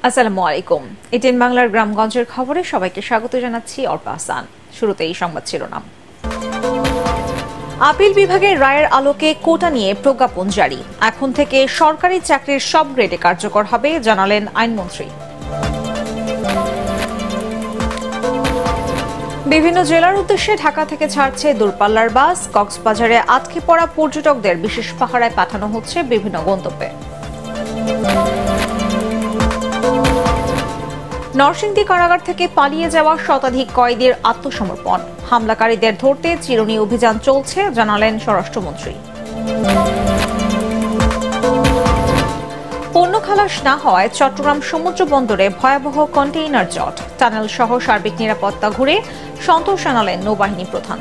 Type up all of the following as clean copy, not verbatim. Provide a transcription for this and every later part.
আসসালামু আলাইকুম। এটিএন বাংলার গ্রামগঞ্জের খবরে সবাইকে স্বাগত জানাচ্ছি অর্পা হাসান। শুরুতেই সংবাদ শিরোনাম। আপিল বিভাগের রায়ের আলোকে কোটা নিয়ে প্রজ্ঞাপন জারি। এখন থেকে সরকারি চাকরির সব গ্রেডে কার্যকর হবে, জানালেন আইনমন্ত্রী। বিভিন্ন জেলার উদ্দেশ্যে ঢাকা থেকে ছাড়ছে দূরপাল্লার বাস। কক্সবাজারে আটকে পড়া পর্যটকদের বিশেষ পাহারায় পাঠানো হচ্ছে বিভিন্ন গন্তব্যে। নরসিংদী কারাগার থেকে পালিয়ে যাওয়া শতাধিক কয়েদির আত্মসমর্পণ। হামলাকারীদের ধরতে চিরুনি অভিযান চলছে, জানালেন স্বরাষ্ট্রমন্ত্রী। পণ্য খালাস না হওয়ায় চট্টগ্রাম সমুদ্র বন্দরে ভয়াবহ কন্টেইনার জট। টানেল সহ সার্বিক নিরাপত্তা ঘুরে সন্তোষ জানালেন নৌবাহিনী প্রধান।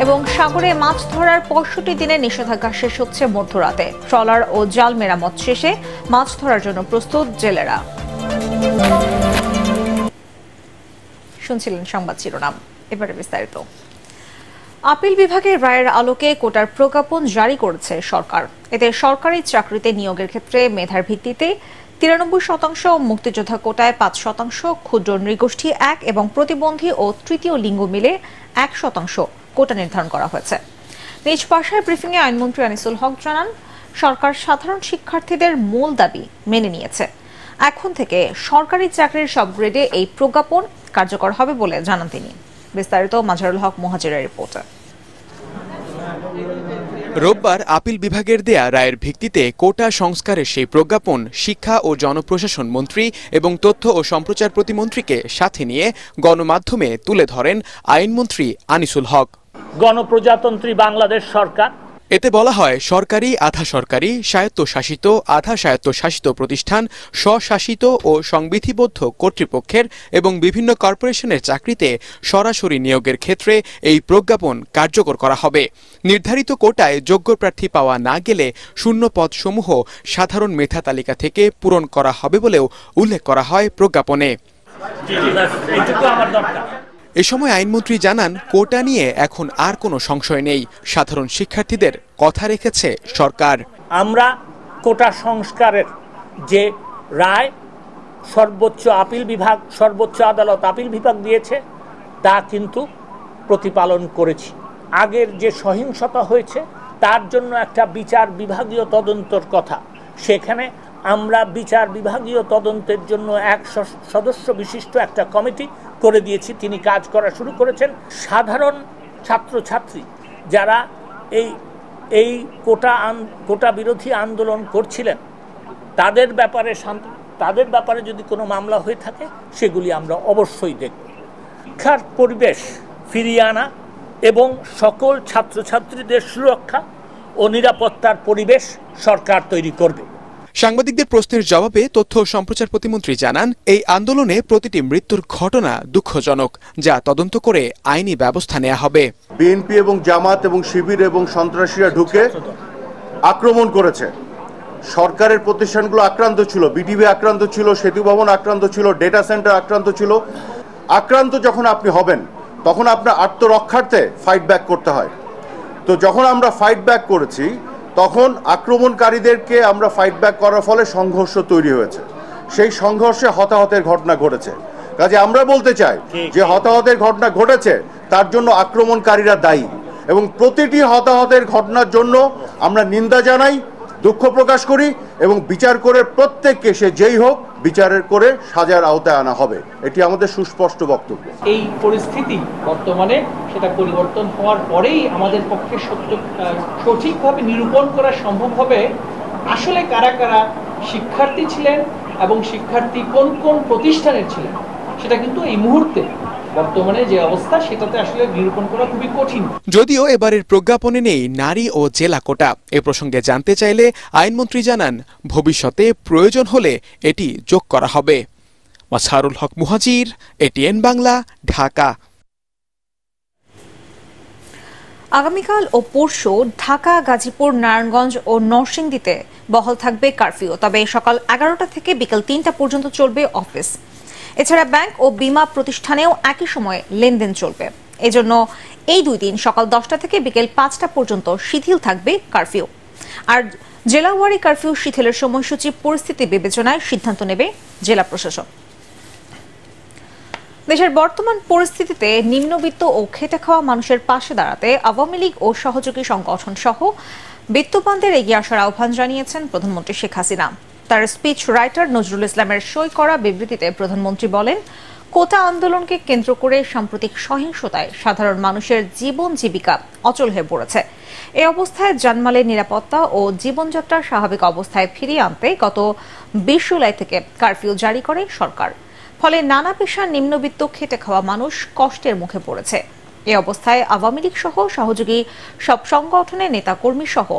এবং সাগরে মাছ ধরার ৬৫ দিনের নিষেধাজ্ঞা শেষ হচ্ছে মধ্যরাতে। ট্রলার ও জাল মেরামত শেষে মাছ ধরার জন্য প্রস্তুত জেলেরা। শুনছিলেন সংবাদ শিরোনাম, এবারে বিস্তারিত। আপিল বিভাগের রায়ের আলোকে কোটার প্রজ্ঞাপন জারি করেছে সরকার। এতে সরকারি চাকরিতে নিয়োগের ক্ষেত্রে মেধার ভিত্তিতে ৯৩%, মুক্তিযোদ্ধা কোটায় ৫%, ক্ষুদ্র নৃগোষ্ঠী ১ এবং প্রতিবন্ধী ও তৃতীয় লিঙ্গ মিলে ১% কোটা নির্ধারণ করা হয়েছে। নিজ ভাষায় ব্রিফিংয়ে আইনমন্ত্রী আনিসুল হক জানান, সরকার সাধারণ শিক্ষার্থীদের মূল দাবি মেনে নিয়েছে। এখন থেকে সরকারি চাকরির সব গ্রেডে এই প্রজ্ঞাপন কার্যকর হবে বলে জানান তিনি। বিস্তারিত মাজহারুল হক মুহাজিরের রিপোর্টে। রোববার আপিল বিভাগের দেয়া রায়ের ভিত্তিতে কোটা সংস্কারের সেই প্রজ্ঞাপন শিক্ষা ও জনপ্রশাসন মন্ত্রী এবং তথ্য ও সম্প্রচার প্রতিমন্ত্রীকে সাথে নিয়ে গণমাধ্যমে তুলে ধরেন আইনমন্ত্রী আনিসুল হক। গণপ্রজাতন্ত্রী বাংলাদেশ সরকার। এতে বলা হয়, সরকারি, আধা সরকারি, স্বায়ত্তশাসিত, আধা স্বায়ত্তশাসিত প্রতিষ্ঠান, স্বশাসিত ও সংবিধিবদ্ধ কর্তৃপক্ষের এবং বিভিন্ন কর্পোরেশনের চাকরিতে সরাসরি নিয়োগের ক্ষেত্রে এই প্রজ্ঞাপন কার্যকর করা হবে। নির্ধারিত কোটায় যোগ্য প্রার্থী পাওয়া না গেলে শূন্য পদসমূহ সাধারণ মেধা তালিকা থেকে পূরণ করা হবে বলেও উল্লেখ করা হয় প্রজ্ঞাপনে। এ সময় আইনমন্ত্রী জানান, কোটা নিয়ে এখন আর কোনো সংশয় নেই। সাধারণ শিক্ষার্থীদের কথা রেখেছে সরকার। আমরা কোটা সংস্কারের যে রায় সর্বোচ্চ আপিল বিভাগ, সর্বোচ্চ আদালত আপিল বিভাগ দিয়েছে তা কিন্তু প্রতিপালন করেছি। আগের যে সহিংসতা হয়েছে তার জন্য একটা বিচার বিভাগীয় তদন্তর কথা, সেখানে আমরা বিচার বিভাগীয় তদন্তের জন্য ১ সদস্য বিশিষ্ট একটা কমিটি করে দিয়েছি। তিনি কাজ করা শুরু করেছেন। সাধারণ ছাত্রছাত্রী যারা এই কোটা বিরোধী আন্দোলন করছিলেন তাদের ব্যাপারে যদি কোনো মামলা হয়ে থাকে সেগুলি আমরা অবশ্যই দেখব। শিক্ষার পরিবেশ ফিরিয়ে আনা এবং সকল ছাত্রছাত্রীদের সুরক্ষা ও নিরাপত্তার পরিবেশ সরকার তৈরি করবে। সাংবাদিকদের প্রশ্নের জবাবে তথ্য ও সম্প্রচার প্রতিমন্ত্রী জানান, এই আন্দোলনে প্রতিটি মৃত্যুর ঘটনা দুঃখজনক, যা তদন্ত করে আইনি ব্যবস্থা নেওয়া হবে। বিএনপি এবং জামাত এবং শিবির এবং সন্ত্রাসীরা ঢুকে আক্রমণ করেছে। সরকারের প্রতিষ্ঠানগুলো আক্রান্ত ছিল, বিটিভি আক্রান্ত ছিল, সেতু ভবন আক্রান্ত ছিল, ডেটা সেন্টার আক্রান্ত ছিল। আক্রান্ত যখন আপনি হবেন তখন আপনার আত্মরক্ষার্থে ফাইট ব্যাক করতে হয়। তো যখন আমরা ফাইট ব্যাক করেছি তখন আক্রমণকারীদেরকে আমরা ফাইট ব্যাক করার ফলে সংঘর্ষ তৈরি হয়েছে। সেই সংঘর্ষে হতাহতের ঘটনা ঘটেছে। কাজে আমরা বলতে চাই যে হতাহতের ঘটনা ঘটেছে তার জন্য আক্রমণকারীরা দায়ী, এবং প্রতিটি হতাহতের ঘটনার জন্য আমরা নিন্দা জানাই, দুঃখ প্রকাশ করি এবং বিচার করে প্রত্যেককে, সে যেই হোক, বিচারের করে সাজার আওতায় আনা হবে। এটি আমাদের সুস্পষ্ট বক্তব্য। এই পরিস্থিতি বর্তমানে সেটা পরিবর্তন হওয়ার পরেই আমাদের পক্ষে সঠিকভাবে নিরূপণ করা সম্ভব হবে আসলে কারা কারা শিক্ষার্থী ছিলেন এবং শিক্ষার্থী কোন কোন প্রতিষ্ঠানের ছিলেন। সেটা কিন্তু এই মুহূর্তে বর্তমানে যে অবস্থা সেটাতে আসলে নিরূপণ করা খুবই কঠিন। যদিও এবারের প্রজ্ঞাপনে নেই নারী ও জেলা কোটা। এ প্রসঙ্গে জানতে চাইলে আইনমন্ত্রী জানান, ভবিষ্যতে প্রয়োজন হলে এটি যোগ করা হবে। মাজহারুল হক মুহাজির, এটিএন বাংলা, ঢাকা। আগামীকাল ও পরশু ঢাকা, গাজীপুর, নারায়ণগঞ্জ ও নরসিংদীতে বহাল থাকবে কারফিউ। তবে সকাল ১১টা থেকে বিকেল ৩টা পর্যন্ত চলবে অফিস। এছাড়া ব্যাংক ও বীমা প্রতিষ্ঠানেও একই সময়ে লেনদেন চলবে। এজন্য এই 2 দিন সকাল 10টা থেকে বিকেল 5টা পর্যন্ত শিথিল থাকবে কারফিউ। আর জেলাওয়ারি কারফিউ শিথিলের সময়সূচি পরিস্থিতি বিবেচনায় সিদ্ধান্ত নেবে জেলা প্রশাসন। দেশের বর্তমান পরিস্থিতিতে নিম্নবিত্ত ও খেটে খাওয়া মানুষের পাশে দাঁড়াতে আওয়ামী লীগ ও সহযোগী সংগঠন সহ বিত্তবানদের এগিয়ে আসার আহ্বান জানিয়েছেন প্রধানমন্ত্রী শেখ হাসিনা। তার স্পিচ রাইটার নজরুল ইসলামের সই করা বিবৃতিতে প্রধানমন্ত্রী বলেন, কোটা আন্দোলনকে কেন্দ্র করে সাম্প্রতিক সহিংসতায় সাধারণ মানুষের জীবন জীবিকা অচল হয়ে পড়েছে। এই অবস্থায় জানমালের নিরাপত্তা ও জীবনযাত্রার স্বাভাবিক অবস্থায় ফিরিয়ে আনতে গত 20 জুলাই থেকে কারফিউ জারি করে সরকার। ফলে নানা পেশার নিম্নবিত্ত খেটে খাওয়া মানুষ কষ্টের মুখে পড়েছে। এই অবস্থায় আওয়ামী লীগ সহ সহযোগী সব সংগঠনের নেতাকর্মী সহ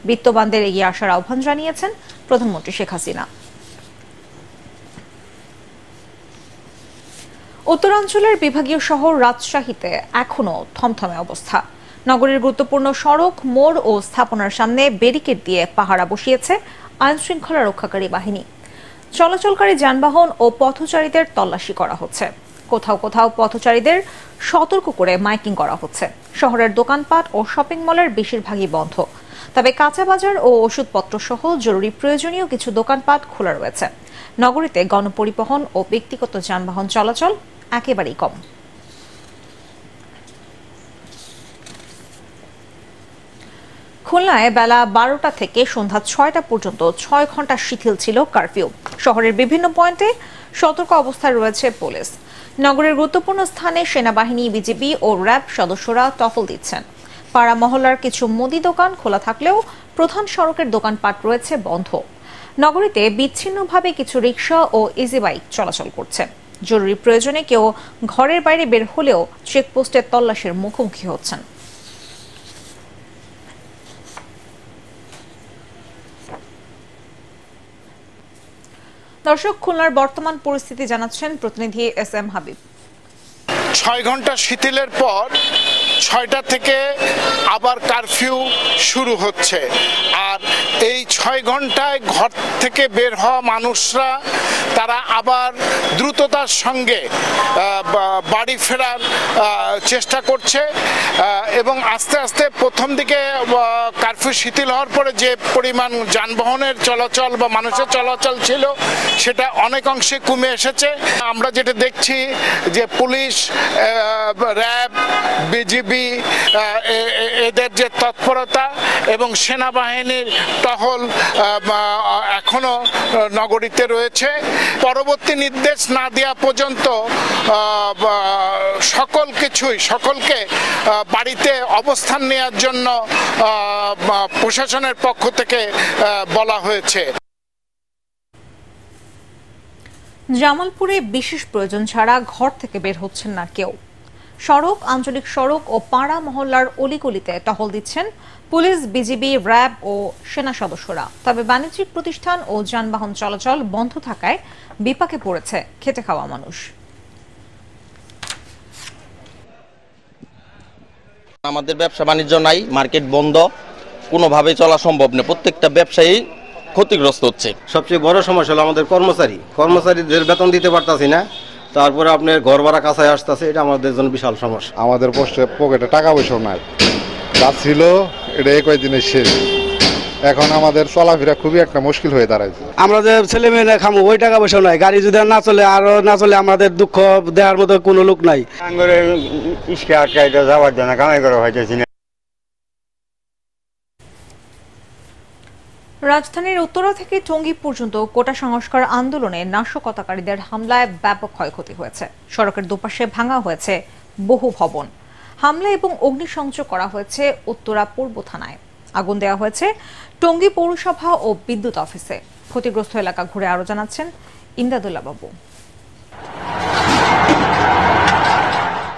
বিত্তবানদের এগিয়ে আসার আহ্বান জানিয়েছেন প্রধানমন্ত্রী শেখ হাসিনা। উত্তরাঞ্চলের বিভাগীয় শহর রাজশাহীতে এখনো থমথমে অবস্থা। নগরীর গুরুত্বপূর্ণ সড়ক, মোড় ও স্থাপনার সামনে ব্যারিকেড দিয়ে পাহারা বসিয়েছে আইন শৃঙ্খলা রক্ষাকারী বাহিনী। চলাচলকারী যানবাহন ও পথচারীদের তল্লাশি করা হচ্ছে। কোথাও কোথাও পথচারীদের সতর্ক করে মাইকিং করা হচ্ছে। শহরের দোকানপাট ও শপিং মলের বেশিরভাগই বন্ধ, তবে কাঁচা বাজার ও ওষুধপত্র সহ জরুরি প্রয়োজনীয় কিছু দোকানপাট খোলা রয়েছে। নগরীতে গণপরিবহন ও ব্যক্তিগত যানবাহন চলাচল একেবারেই কম। খুলনায় বেলা 12টা থেকে সন্ধ্যা 6টা পর্যন্ত 6 ঘন্টা শিথিল ছিল কারফিউ। শহরের বিভিন্ন পয়েন্টে সতর্ক অবস্থায় রয়েছে পুলিশ। নগরের গুরুত্বপূর্ণ স্থানে সেনাবাহিনী, বিজিবি ও র্যাব সদস্যরা টহল দিচ্ছেন। পাড়া মহল্লার কিছু মুদি দোকান খোলা থাকলেও প্রধান সড়কের দোকানপাট রয়েছে বন্ধ। নগরীতে বিচ্ছিন্নভাবে কিছু রিকশা ও ইজি বাইক চলাচল করছে। জরুরি প্রয়োজনে কেউ ঘরের বাইরে বের হলেও চেকপোস্টের তল্লাশির মুখোমুখি হচ্ছেন। দর্শক, খুলনার বর্তমান পরিস্থিতি জানাচ্ছেন প্রতিনিধি SM হাবিব। 6 ঘন্টা শিথিলের পর 6টা থেকে আবার কারফিউ শুরু হচ্ছে। আর এই 6 ঘন্টায় ঘর থেকে বের হওয়া মানুষরা তারা আবার দ্রুততার সঙ্গে বাড়ি ফেরার চেষ্টা করছে এবং আস্তে আস্তে প্রথম দিকে কারফিউ শিথিল হওয়ার পরে যে পরিমাণ যানবাহনের চলাচল বা মানুষের চলাচল ছিল সেটা অনেক অংশে কমে এসেছে। আমরা যেটা দেখছি যে পুলিশ, র্যাব, বিজিবি এদের যে তৎপরতা এবং সেনাবাহিনীর টহল এখনো নগরীতে রয়েছে। পরবর্তী নির্দেশ না দেওয়া পর্যন্ত সকলকে বাড়িতে অবস্থান নেওয়ার জন্য প্রশাসনের পক্ষ থেকে বলা হয়েছে। জামালপুরে বিশেষ প্রয়োজন ছাড়া ঘর থেকে বের হচ্ছেন না কেউ। সড়ক, আঞ্চলিক সড়ক ও পাড়া মহল্লার অলিগলিতে টহল দিচ্ছেন পুলিশ, বিজিবি, র্যাব ও সেনা সদস্যরা। তবে বাণিজ্যিক প্রতিষ্ঠান ও যানবাহন চলাচল বন্ধ থাকায় বিপাকে পড়েছে খেটে খাওয়া মানুষ। আমাদের ব্যবসা বাণিজ্য নাই, মার্কেট বন্ধ, কোনোভাবেই চলা সম্ভব না। প্রত্যেকটা ব্যবসায়ী ক্ষতিগ্রস্ত হচ্ছে। সবচেয়ে বড় সমস্যা হলো আমাদের কর্মচারীদের বেতন দিতে পারতাছি না, তারপরে আপনার ঘর ভাড়া কাছায় আসতেছে, এটা আমাদের জন্য বিশাল সমস্যা। আমাদের পকেটে টাকা পয়সা নাই, যা ছিল এটা কয়েকদিনের শেষ। এখন আমাদের চলাফেরা খুবই একটা মুশকিল হয়ে দাঁড়াইছে। আমরা যে ছেলে মেয়ে খামো ওই টাকা পয়সা নাই, গাড়ি যদি না চলে আমাদের দুঃখ দেওয়ার মতো কোনো লোক নাই। যাওয়ার জন্য কামাই করা হয়েছে। রাজধানীর উত্তরা থেকে টঙ্গী পর্যন্ত কোটা সংস্কার আন্দোলনে নাশকতাকারীদের হামলায় ব্যাপক ক্ষয়ক্ষতি হয়েছে। সড়কের দুপাশে ভাঙা হয়েছে বহু ভবন। হামলা এবং অগ্নিসংযোগ করা হয়েছে উত্তরা পূর্ব থানায়। আগুন দেওয়া হয়েছে টঙ্গী পৌরসভা ও বিদ্যুৎ অফিসে। ক্ষতিগ্রস্ত এলাকা ঘুরে আরো জানাচ্ছেন ইমদাদুল্লাহ বাবু।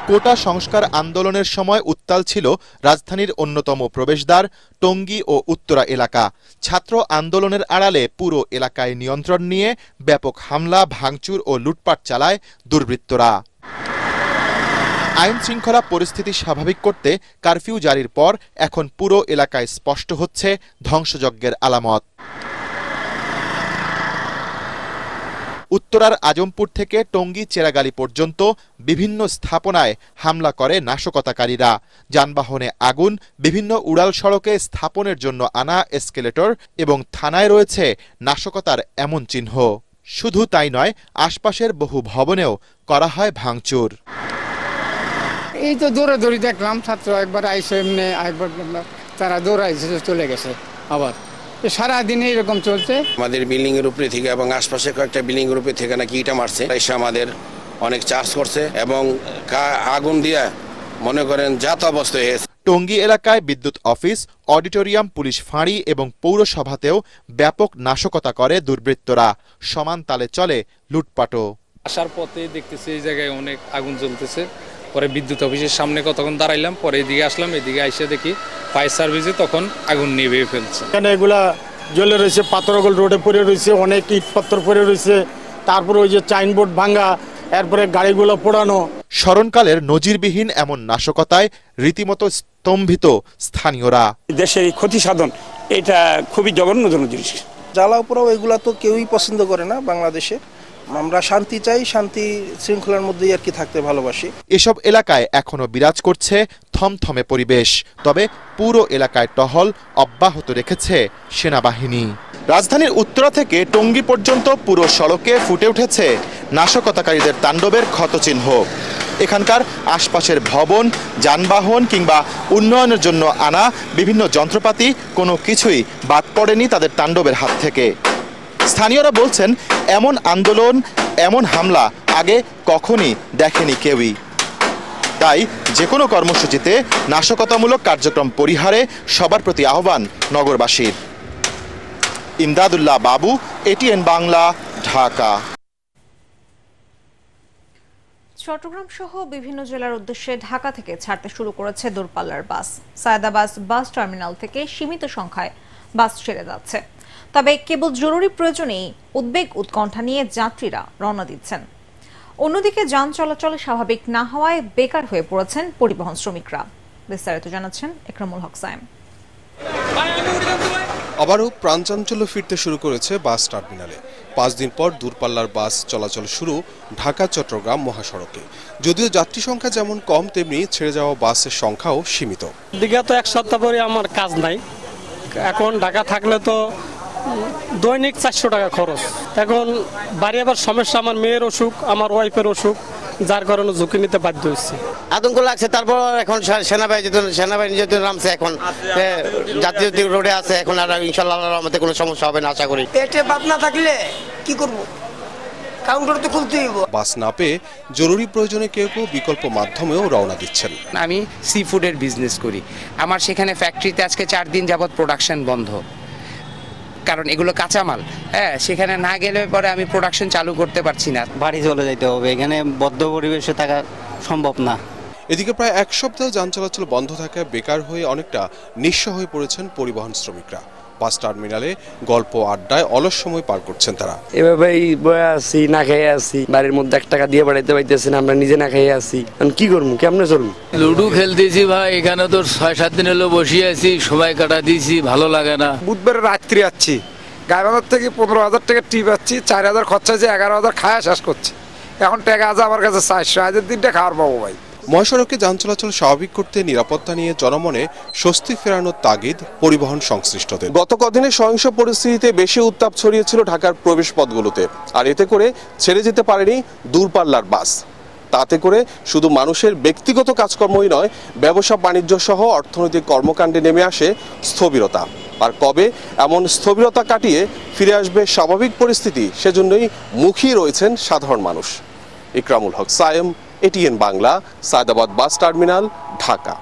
কোটা সংস্কার আন্দোলনের সময় উত্তাল ছিল রাজধানীর অন্যতম প্রবেশদ্বার টঙ্গী ও উত্তরা এলাকা। ছাত্র আন্দোলনের আড়ালে পুরো এলাকায় নিয়ন্ত্রণ নিয়ে ব্যাপক হামলা, ভাঙচুর ও লুটপাট চালায় দুর্বৃত্তরা। আইন শৃঙ্খলা পরিস্থিতি স্বাভাবিক করতে কারফিউ জারির পর এখন পুরো এলাকায় স্পষ্ট হচ্ছে ধ্বংসযজ্ঞের আলামত। উত্তরার আজমপুর থেকে টঙ্গী চেরাগালি পর্যন্ত বিভিন্ন স্থাপনায় হামলা করে নাশকতাকারীরা। যানবাহনে আগুন, বিভিন্ন উড়াল সড়কে স্থাপনের জন্য আনা এসকেলেটর এবং থানায় রয়েছে নাশকতার এমন চিহ্ন। শুধু তাই নয়, আশপাশের বহু ভবনেও করা হয় ভাঙচুর। এই তো দৌড়াদৌড়ি দেখলাম, ছাত্র একবার আইসে এমনি, একবার তারা দৌড়াইছে চলে গেছে। আবার সারাদিন এরকম চলছে। আমাদের বিল্ডিং এর উপরে থেকে এবং আশপাশে কয়েকটা বিল্ডিং এর উপরে থেকে নাকি ইটা মারছে, এসে আমাদের অনেক চার্জ করছে এবং আগুন দিয়ে মনে করেন যাত অবস্থা হয়েছে। টঙ্গী এলাকায় বিদ্যুৎ অফিস, অডিটোরিয়াম, পুলিশ ফাঁড়ি এবং পৌরসভাতেও ব্যাপক নাশকতা করে দুর্বৃত্তরা। সমান তালে চলে লুটপাটও। আসার পথে দেখতেছি এই জায়গায় অনেক আগুন জ্বলতেছে। পরে বিদ্যুৎ অফিসের সামনে কতক্ষণ দাঁড়াইলাম, পরে এদিকে আসলাম, এদিকে আইসে দেখি ফায়ার সার্ভিসে তখন আগুন নিভিয়ে ফেলছে। এখানে এগুলা জ্বলে রয়েছে, পাথরগুলো রোডে পড়ে রয়েছে, অনেক ইট পাথর পড়ে রয়েছে, তারপরে ওই যে সাইনবোর্ড ভাঙা, এরপরে গাড়িগুলো পোড়ানো। স্মরণকালের নজিরবিহীন এমন নাশকতায় রীতিমতো স্তম্ভিত স্থানীয়রা। দেশের ক্ষতি সাধন এটা খুবই জঘন্যজনক জিনিস। জ্বালাও পোড়াও এগুলা তো কেউই পছন্দ করে না বাংলাদেশে। আমরা শান্তি চাই, শান্তি শৃঙ্খলার মধ্যেই আর কি থাকতে ভালোবাসি। এসব এলাকায় এখনো বিরাজ করছে থমথমে পরিবেশ, তবে পুরো এলাকায় টহল অব্যাহত রেখেছে সেনাবাহিনী। রাজধানীর উত্তরা থেকে টঙ্গী পর্যন্ত পুরো সড়কে ফুটে উঠেছে নাশকতাকারীদের তাণ্ডবের ক্ষতচিহ্ন। এখানকার আশপাশের ভবন, যানবাহন কিংবা উন্নয়নের জন্য আনা বিভিন্ন যন্ত্রপাতি কোনো কিছুই বাদ পড়েনি তাদের তাণ্ডবের হাত থেকে। স্থানীয়রা বলছেন, এমন আন্দোলন, এমন হামলা আগে কখনই দেখেনি কেউই। তাই যে কোনো কর্মসূচিতে নাশকতামূলক কার্যক্রম পরিহারে সবার প্রতি আহ্বান নগরবাসীর। ইমদাদুল্লাহ বাবু, এটিএন বাংলা, ঢাকা। চট্টগ্রাম সহ বিভিন্ন জেলার উদ্দেশ্যে ঢাকা থেকে ছাড়তে শুরু করেছে দূরপাল্লার বাস। সায়দাবাদ বাস টার্মিনাল থেকে সীমিত সংখ্যায় বাস ছেড়ে যাচ্ছে, তবে কেবল জরুরি প্রয়োজনেই উদ্বেগ উৎকণ্ঠা নিয়ে যাত্রীরা রওনা দিচ্ছেন। অন্যদিকে যান চলাচল স্বাভাবিক না হওয়ায় বেকার হয়ে পড়েছেন পরিবহন শ্রমিকরা। বিস্তারিত জানাচ্ছেন ইকরামুল হক সায়েম। আবারও প্রাণচাঞ্চল্য ফিরতে শুরু করেছে বাস টার্মিনালে। 5 দিন পর দূরপাল্লার বাস চলাচল শুরু ঢাকা চট্টগ্রাম মহাসড়কে। যদিও যাত্রী সংখ্যা যেমন কম, তেমনি ছেড়ে যাওয়া বাসের সংখ্যাও সীমিত। বিগত এক সপ্তাহ পরে আমার কাজ নাই, এখন ঢাকা থাকলে তো দৈনিক 400 টাকা খরচ। এখন বাড়ি আবার সমস্যা, আমার মেয়ের অসুখ, আমার ওয়াইফের অসুখ, যার কারণে ঝুঁকি নিতে বাধ্য হচ্ছে। আতঙ্ক লাগছে। তারপর এখন সেনাবাহিনী যেহেতু নামছে, এখন জাতীয় রোডে আছে, এখন আর ইনশাআল্লাহ আমাদের কোনো সমস্যা হবে না আশা করি। পেটে বাপ না থাকলে কি করব, কাউন্টার তো খুলতেই হবে। বাস না পেয়ে জরুরি প্রয়োজনে কেউ কেউ বিকল্প মাধ্যমেও রওনা দিচ্ছেন। আমি সি ফুডের বিজনেস করি, আমার সেখানে ফ্যাক্টরিতে আজকে 4 দিন যাবত প্রোডাকশন বন্ধ, কারণ এগুলো কাঁচামাল। হ্যাঁ, সেখানে না গেলে পরে আমি প্রোডাকশন চালু করতে পারছি না। বাড়ি চলে যাইতে হবে, এখানে বদ্ধ পরিবেশে থাকা সম্ভব না। এদিকে প্রায় 1 সপ্তাহ যান চলাচল বন্ধ থাকায় বেকার হয়ে অনেকটা নিঃস্ব হয়ে পড়েছেন পরিবহন শ্রমিকরা। বাস টার্মিনালে গল্প আড্ডায় অলস সময় পার করছেন তারা। এভাবেই বয়ে আছি, না খেয়ে আছি, বাড়ির মধ্যে 1 টাকা দিয়ে বাড়াইতে পারতেছি না, আমরা নিজে না খেয়ে আছি। কি করবো, কেমনে চলবো? লুডু খেলতেছি ভাই, এখানে তো 6-7 দিন হলো বসে আছি, সময় কাটা দিয়েছি, ভালো লাগে না। বুধবার রাত্রি যাচ্ছি, গাইবাজার থেকে 15,000 টাকা টিপ পাচ্ছি, 4,000 খরচা হয়েছে, 11,000 খাওয়া শেষ করছে। এখন টাকা আছে আমার কাছে 400, আজের দিনটা খাওয়ার পাবো ভাই। মহাসড়কে যান চলাচল স্বাভাবিক করতে নিরাপত্তা নিয়ে জনমনে স্বস্তি ফেরানোর তাগিদ পরিবহন সংশ্লিষ্টদের। গত কদিনে সহিংস পরিস্থিতিতে বেশি উত্তাপ ছড়িয়েছিল ঢাকার প্রবেশ পথগুলোতে, আর এতে করে ছেড়ে যেতে পারেনি দূরপাল্লার বাস। তাতে করে শুধু মানুষের ব্যক্তিগত কাজকর্মই নয়, ব্যবসা বাণিজ্য সহ অর্থনৈতিক কর্মকাণ্ডে নেমে আসে স্থবিরতা। আর কবে এমন স্থবিরতা কাটিয়ে ফিরে আসবে স্বাভাবিক পরিস্থিতি, সেজন্যই মুখিয়ে রয়েছেন সাধারণ মানুষ। Ikramul Haque Sayem, ATN Bangla, Saydabad bus terminal, Dhaka.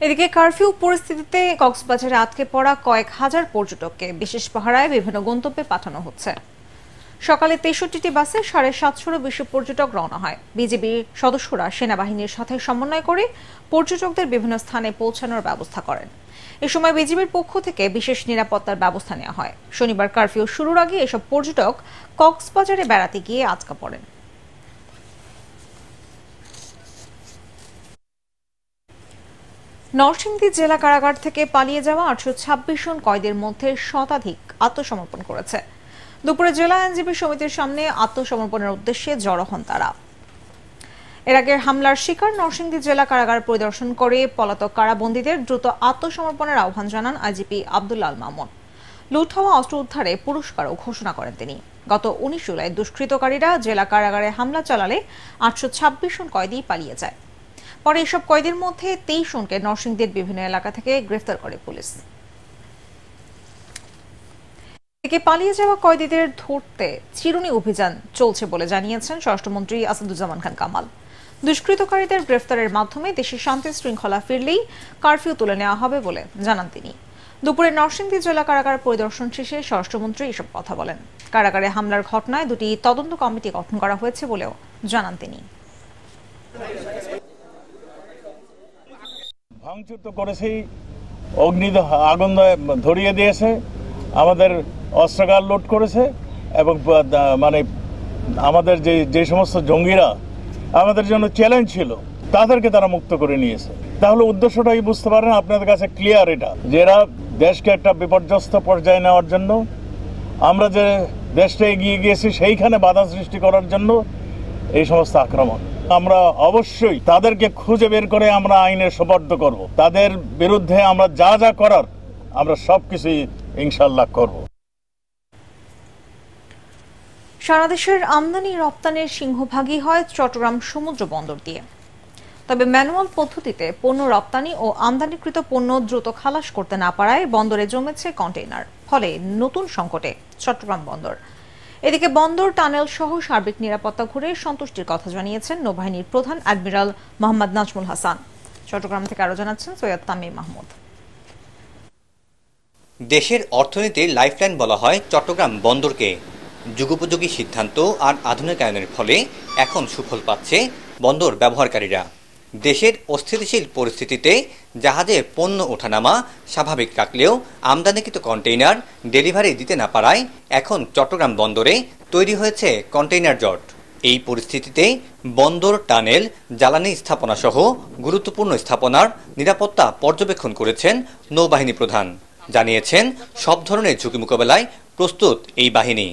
এদিকে কারফিউ পরিস্থিতিতে কক্সবাজারে আটকে পড়া কয়েক হাজার পর্যটককে বিশেষ পাহারায় বিভিন্ন গন্তব্যে পাঠানো হচ্ছে। সকালে 63টি বাসে 750-এরও বেশি পর্যটক রওনা হয়। বিজিবির সদস্যরা সেনাবাহিনীর সাথে সমন্বয় করে পর্যটকদের বিভিন্ন স্থানে পৌঁছানোর ব্যবস্থা করেন। এ সময় বিজিবির পক্ষ থেকে বিশেষ নিরাপত্তার ব্যবস্থা নেওয়া হয়। শনিবার কারফিউ শুরুর আগে এসব পর্যটক কক্সবাজারে বেড়াতে গিয়ে আটকা পড়েন। নরসিংদী জেলা কারাগার থেকে পালিয়ে যাওয়া 826 জন কয়েদির মধ্যে শতাধিক আত্মসমর্পণ করেছে। দুপুরে জেলা আইনজীবী সমিতির সামনে আত্মসমর্পণের উদ্দেশ্যে জড়ো হন তারা। এর আগের হামলার শিকার নরসিংদী জেলা কারাগার পরিদর্শন করে পলাতক কারাবন্দীদের দ্রুত আত্মসমর্পণের আহ্বান জানান আইজিপি আব্দুল্লাহ আল মামুন। লুট হওয়া অস্ত্র উদ্ধারে পুরস্কারও ঘোষণা করেন তিনি। গত 19 জুলাই দুষ্কৃতকারীরা জেলা কারাগারে হামলা চালালে 826 জন কয়েদি পালিয়ে যায়। পরে এসব কয়েদির মধ্যে 23 জনকে নরসিংদীর বিভিন্ন এলাকা থেকে গ্রেফতার করে পুলিশ। এদিকে পালিয়ে যাওয়া কয়েদিদের ধরতে চিরুনি অভিযান চলছে বলে জানিয়েছেন স্বরাষ্ট্রমন্ত্রী আসাদুজ্জামান খান কামাল। দুষ্কৃতকারীদের গ্রেফতারের মাধ্যমে দেশে শান্তি শৃঙ্খলা ফিরলেই কারফিউ তুলে নেওয়া হবে বলে জানান তিনি। দুপুরে নরসিংদী জেলা কারাগার পরিদর্শন শেষে স্বরাষ্ট্রমন্ত্রী এসব কথা বলেন। কারাগারে হামলার ঘটনায় 2টি তদন্ত কমিটি গঠন করা হয়েছে বলেও জানান তিনি। ভাঙচুর তো করেছেই, আগুন ধরিয়ে দিয়েছে, আমাদের অস্ত্রাগার লুট করেছে এবং মানে আমাদের যে সমস্ত জঙ্গিরা আমাদের জন্য চ্যালেঞ্জ ছিল তাদেরকে তারা মুক্ত করে নিয়েছে। তাহলে উদ্দেশ্যটাই বুঝতে পারেন, আপনাদের কাছে ক্লিয়ার এটা যে এরা দেশকে একটা বিপর্যস্ত পর্যায়ে নেওয়ার জন্য, আমরা যে দেশটা এগিয়ে গিয়েছি সেইখানে বাধা সৃষ্টি করার জন্য এই সমস্ত আক্রমণ। আমরা অবশ্যই তাদেরকে খুঁজে বের করে আমরা আইনের সোপর্দ করব। তাদের বিরুদ্ধে আমরা যা যা করার আমরা সবকিছুই ইনশাআল্লাহ করব। সারা দেশের আমদানি রপ্তানির সিংহভাগই হয় চট্টগ্রাম সমুদ্র বন্দর দিয়ে। তবে ম্যানুয়াল পদ্ধতিতে পণ্য রপ্তানি ও আমদানিকৃত পণ্য দ্রুত খালাস করতে না পারায় বন্দরে জমেছে কন্টেইনার, ফলে নতুন সংকটে চট্টগ্রাম বন্দর। এদিকে বন্দর টানেল সহ সার্বিক নিরাপত্তা ঘুরে সন্তুষ্টির কথা জানিয়েছেন নৌবাহিনীর প্রধান অ্যাডমিরাল মোহাম্মদ নাজমুল হাসান। চট্টগ্রাম থেকে আরো জানাচ্ছেন সৈয়দ তামিম মাহমুদ। দেশের অর্থনীতির লাইফলাইন বলা হয় চট্টগ্রাম বন্দরকে। যুগোপযোগী সিদ্ধান্ত আর আধুনিকায়নের ফলে এখন সুফল পাচ্ছে বন্দর ব্যবহারকারীরা। দেশের অস্থিতিশীল পরিস্থিতিতে জাহাজে পণ্য ওঠানামা স্বাভাবিক রাখলেও আমদানিকৃত কন্টেইনার ডেলিভারি দিতে না পারায় এখন চট্টগ্রাম বন্দরে তৈরি হয়েছে কন্টেইনার জট। এই পরিস্থিতিতে বন্দর টানেল, জ্বালানি স্থাপনা সহ গুরুত্বপূর্ণ স্থাপনার নিরাপত্তা পর্যবেক্ষণ করেছেন নৌবাহিনী প্রধান। জানিয়েছেন সব ধরনের ঝুঁকি মোকাবেলায় প্রস্তুত এই বাহিনী।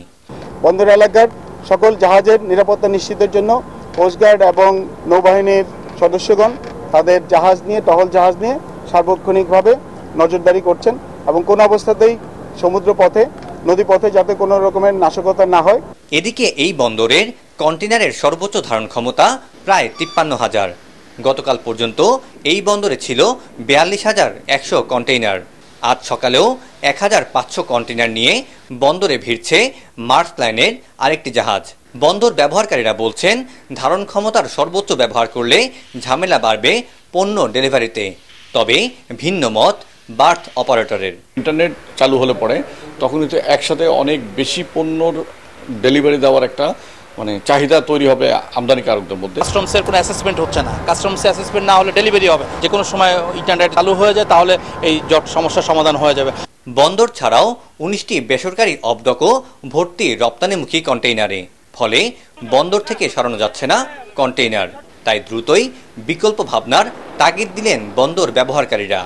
বন্দর এলাকার সকল জাহাজের নিরাপত্তা নিশ্চিতের জন্য কোস্টগার্ড এবং নৌবাহিনীর সদস্যগণ তাদের জাহাজ নিয়ে, টহল জাহাজ নিয়ে সার্বক্ষণিকভাবে নজরদারি করছেন এবং কোনো অবস্থাতেই সমুদ্র পথে, নদী পথে যাতে কোনো রকমের নাশকতা না হয়। এদিকে এই বন্দরের কন্টেইনারের সর্বোচ্চ ধারণ ক্ষমতা প্রায় 53,000। গতকাল পর্যন্ত এই বন্দরে ছিল 42,100 কন্টেইনার। আজ সকালেও 1,500 কন্টেইনার নিয়ে বন্দরে ভিড়ছে মার্স লাইনের আরেকটি জাহাজ। বন্দর ব্যবহারকারীরা বলছেন, ধারণ ক্ষমতার সর্বোচ্চ ব্যবহার করলে ঝামেলা বাড়বে পণ্য ডেলিভারিতে। তবে ভিন্ন মত বার্থ অপারেটরের। ইন্টারনেট চালু হলে পরে তখন কিন্তু একসাথে অনেক বেশি পণ্যর ডেলিভারি দেওয়ার একটা চাহিদা তৈরি হবে আমদানিকারকদের মধ্যে। কাস্টমসের কোনো অ্যাসেসমেন্ট হচ্ছে না, কাস্টমসের অ্যাসেসমেন্ট না হলে ডেলিভারি হবে। যে কোনো সময় ইন্টারনেট চালু হয়ে যায় তাহলে এই জট সমস্যার সমাধান হয়ে যাবে। বন্দর ছাড়াও 19টি বেসরকারি অবডকও ভর্তি রপ্তানিমুখী কন্টেইনারে। ফলে বন্দর থেকে সরানো যাচ্ছে না কন্টেইনার। তাই দ্রুতই বিকল্প ভাবনার তাগিদ দিলেন বন্দর ব্যবহারকারীরা।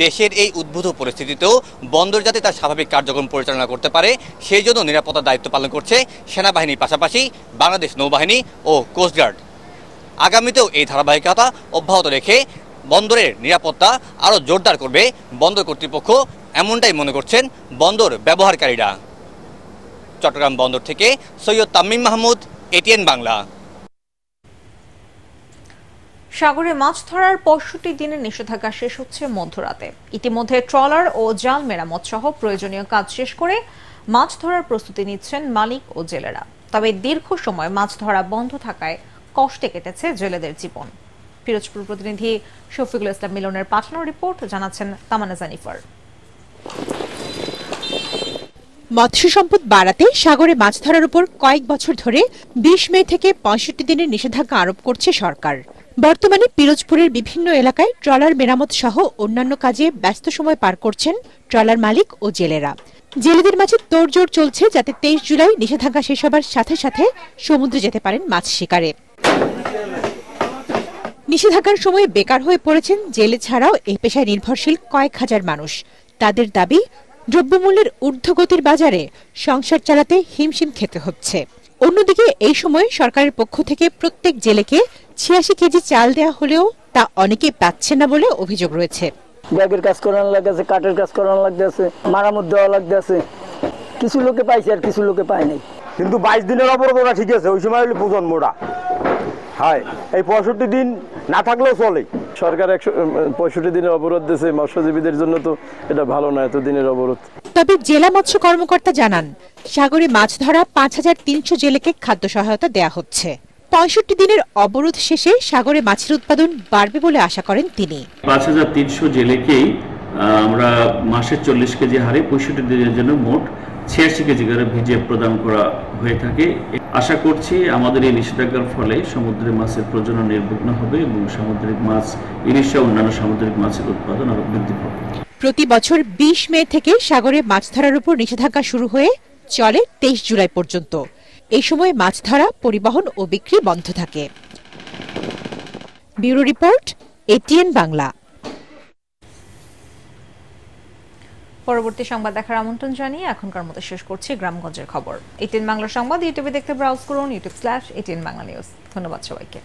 দেশের এই উদ্ভূত পরিস্থিতিতেও বন্দর যাতে তার স্বাভাবিক কার্যক্রম পরিচালনা করতে পারে সেই জন্য নিরাপত্তার দায়িত্ব পালন করছে সেনাবাহিনীর পাশাপাশি বাংলাদেশ নৌবাহিনী ও কোস্টগার্ড। আগামীতেও এই ধারাবাহিকতা অব্যাহত রেখে বন্দরের নিরাপত্তা আরও জোরদার করবে বন্দর কর্তৃপক্ষ, এমনটাই মনে করছেন বন্দর ব্যবহারকারীরা। চট্টগ্রাম বন্দর থেকে সৈয়দ তামিম মাহমুদ, এটিএন বাংলা। সাগরে মাছ ধরার 65 দিনের নিষেধাজ্ঞা শেষ হচ্ছে মধ্যরাতে। ইতিমধ্যে ট্রলার ও জাল মেরামত সহ প্রয়োজনীয় কাজ শেষ করে মাছ ধরার প্রস্তুতি নিচ্ছেন মালিক ও জেলেরা। তবে দীর্ঘ সময় মাছ ধরা বন্ধ থাকায় কষ্টে কেটেছে জেলেদের জীবন। পিরোজপুর প্রতিনিধি শফিকুল ইসলাম মিলনের পাঠানো রিপোর্ট জানাচ্ছেন তামান্না জানিফার। মৎস্য সম্পদ বাড়াতে সাগরে মাছ ধরার উপর কয়েক বছর ধরে 20 মে থেকে 65 দিনের নিষেধাজ্ঞা আরোপ করছে সরকার। বর্তমানে পিরোজপুরের বিভিন্ন এলাকায় ট্রলার মেরামত সহ অন্যান্য কাজে ব্যস্ত সময় পার করছেন ট্রলার মালিক ও জেলেরা। জেলেদের মাঝে তোড়জোড় চলছে যাতে 23 জুলাই নিষেধাজ্ঞা শেষ হবার সাথে সাথে সমুদ্রে যেতে পারেন মাছ শিকারে। নিষেধাজ্ঞার সময় বেকার হয়ে পড়েছেন জেলে ছাড়াও এই পেশায় নির্ভরশীল কয়েক হাজার মানুষ। তাদের দাবি, দ্রব্যমূল্যের ঊর্ধ্বগতির বাজারে সংসার চালাতে হিমশিম খেতে হচ্ছে। অন্যদিকে এই সময় সরকারের পক্ষ থেকে প্রত্যেক জেলেকে ৮৬ কেজি চাল দেওয়া হলেও তা অনেকেই পাচ্ছে না বলে অভিযোগ রয়েছে। ব্যাগের কাজ করানো লাগতেছে, কাঠের কাজ করানো লাগতেছে, মারামত দেওয়া লাগতেছে। কিছু লোকে পাইছে আর কিছু লোকে পায় নাই। কিন্তু 22 দিনের অবরোধ ওরা ঠিক আছে, ওই সময় হলে প্রজন্মটা হয় এই 65 দিন না থাকলেও চলে। সরকার 65 দিনের অবরোধ দিয়েছে, মৎস্যজীবীদের জন্য তো এটা ভালো না এত দিনের অবরোধ। তবে জেলা মৎস্য কর্মকর্তা জানান, সাগরে মাছ ধরা ৫৩০০ জেলেকে খাদ্য সহায়তা দেয়া হচ্ছে। ৬৫ দিনের অবরোধ শেষে সাগরে মাছের উৎপাদন বাড়বে বলে আশা করেন তিনি। ৫৩০০ জেলেকেই আমরা মাসে 40 কেজি হারে 65 দিনের জন্য মোট ৮৬ কেজি করে ভিজিএফ প্রদান করা হয়ে থাকে। আশা করছি আমাদের এই নিষেধাজ্ঞার ফলে সমুদ্রের মাছের প্রজনন নির্বিঘ্ন হবে এবং সামুদ্রিক মাছ, ইলিশ সহ অন্যান্য সামুদ্রিক মাছের উৎপাদন আরো বৃদ্ধি পাবে। প্রতি বছর ২০ মে থেকে সাগরে মাছ ধরার উপর নিষেধাজ্ঞা শুরু হয়ে চলে ২৩ জুলাই পর্যন্ত। এই সময় মাছ ধরা, পরিবহন ও বিক্রি বন্ধ থাকে। Bureau report, ATN Bangla. পরবর্তী সংবাদ দেখার আমন্ত্রণ জানিয়ে এখনকার মতো শেষ করছি গ্রামগঞ্জের খবর। এটিএন বাংলা সংবাদ ইউটিউবে দেখতে ব্রাউজ করুন youtube/ATN Bangla News। ধন্যবাদ সবাইকে।